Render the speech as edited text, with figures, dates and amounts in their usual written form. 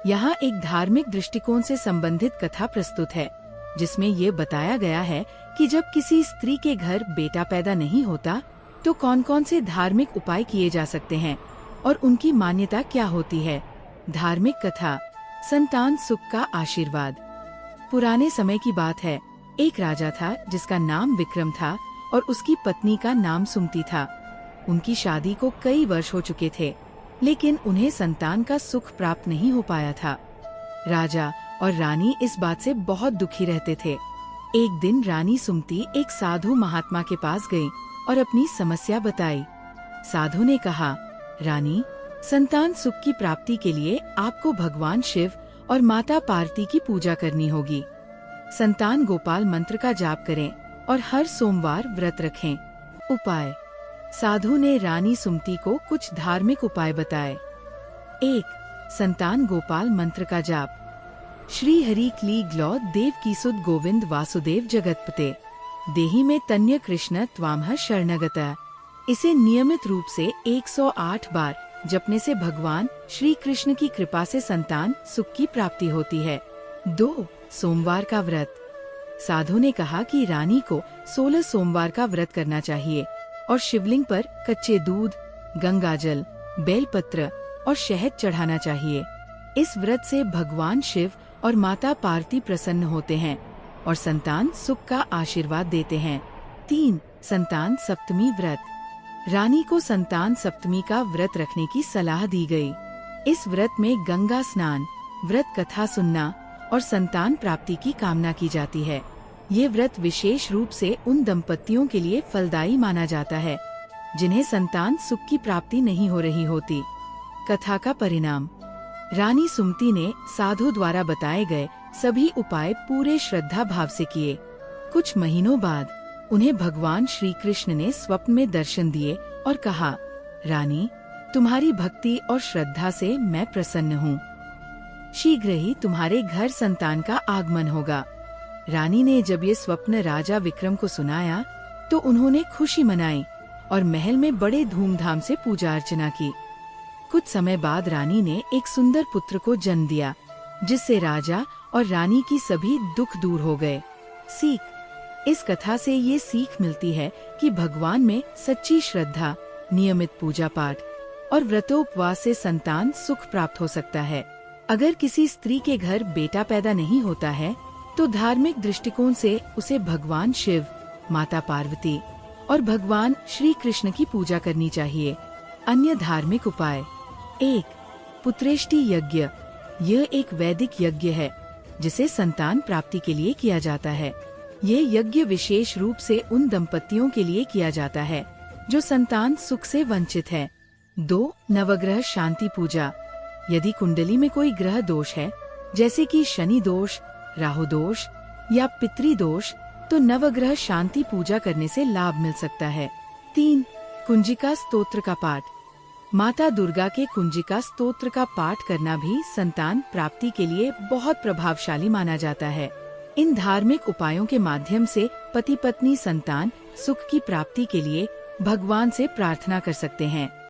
यहाँ एक धार्मिक दृष्टिकोण से संबंधित कथा प्रस्तुत है, जिसमें ये बताया गया है कि जब किसी स्त्री के घर बेटा पैदा नहीं होता तो कौन कौन से धार्मिक उपाय किए जा सकते हैं और उनकी मान्यता क्या होती है। धार्मिक कथा, संतान सुख का आशीर्वाद। पुराने समय की बात है। एक राजा था जिसका नाम विक्रम था और उसकी पत्नी का नाम सुमति था। उनकी शादी को कई वर्ष हो चुके थे, लेकिन उन्हें संतान का सुख प्राप्त नहीं हो पाया था। राजा और रानी इस बात से बहुत दुखी रहते थे। एक दिन रानी सुमति एक साधु महात्मा के पास गई और अपनी समस्या बताई। साधु ने कहा, रानी, संतान सुख की प्राप्ति के लिए आपको भगवान शिव और माता पार्वती की पूजा करनी होगी। संतान गोपाल मंत्र का जाप करें और हर सोमवार व्रत रखें। उपाय। साधु ने रानी सुमति को कुछ धार्मिक उपाय बताए। 1. संतान गोपाल मंत्र का जाप। श्री हरि क्ली ग्लौ देव कीसुद गोविंद वासुदेव जगतपते देहि में तन्य कृष्ण त्वामह शरणगता। इसे नियमित रूप से 108 बार जपने से भगवान श्री कृष्ण की कृपा से संतान सुख की प्राप्ति होती है। 2. सोमवार का व्रत। साधु ने कहा कि रानी को 16 सोमवार का व्रत करना चाहिए और शिवलिंग पर कच्चे दूध, गंगाजल, बेलपत्र और शहद चढ़ाना चाहिए। इस व्रत से भगवान शिव और माता पार्वती प्रसन्न होते हैं और संतान सुख का आशीर्वाद देते हैं। 3. संतान सप्तमी व्रत। रानी को संतान सप्तमी का व्रत रखने की सलाह दी गई। इस व्रत में गंगा स्नान, व्रत कथा सुनना और संतान प्राप्ति की कामना की जाती है। ये व्रत विशेष रूप से उन दंपतियों के लिए फलदायी माना जाता है जिन्हें संतान सुख की प्राप्ति नहीं हो रही होती। कथा का परिणाम। रानी सुमति ने साधु द्वारा बताए गए सभी उपाय पूरे श्रद्धा भाव से किए। कुछ महीनों बाद उन्हें भगवान श्री कृष्ण ने स्वप्न में दर्शन दिए और कहा, रानी, तुम्हारी भक्ति और श्रद्धा से मैं प्रसन्न हूँ। शीघ्र ही तुम्हारे घर संतान का आगमन होगा। रानी ने जब ये स्वप्न राजा विक्रम को सुनाया तो उन्होंने खुशी मनाई और महल में बड़े धूमधाम से पूजा अर्चना की। कुछ समय बाद रानी ने एक सुंदर पुत्र को जन्म दिया, जिससे राजा और रानी की सभी दुख दूर हो गए। सीख। इस कथा से ये सीख मिलती है कि भगवान में सच्ची श्रद्धा, नियमित पूजा पाठ और व्रतोपवास से संतान सुख प्राप्त हो सकता है। अगर किसी स्त्री के घर बेटा पैदा नहीं होता है तो धार्मिक दृष्टिकोण से उसे भगवान शिव, माता पार्वती और भगवान श्री कृष्ण की पूजा करनी चाहिए। अन्य धार्मिक उपाय। 1. पुत्रेष्टि यज्ञ। यह एक वैदिक यज्ञ है जिसे संतान प्राप्ति के लिए किया जाता है। ये यज्ञ विशेष रूप से उन दंपतियों के लिए किया जाता है जो संतान सुख से वंचित है। 2. नवग्रह शांति पूजा। यदि कुंडली में कोई ग्रह दोष है, जैसे कि शनि दोष, राहु दोष या पितृ दोष, तो नवग्रह शांति पूजा करने से लाभ मिल सकता है। 3. कुंजिका स्तोत्र का पाठ। माता दुर्गा के कुंजिका स्तोत्र का पाठ करना भी संतान प्राप्ति के लिए बहुत प्रभावशाली माना जाता है। इन धार्मिक उपायों के माध्यम से पति पत्नी संतान सुख की प्राप्ति के लिए भगवान से प्रार्थना कर सकते हैं।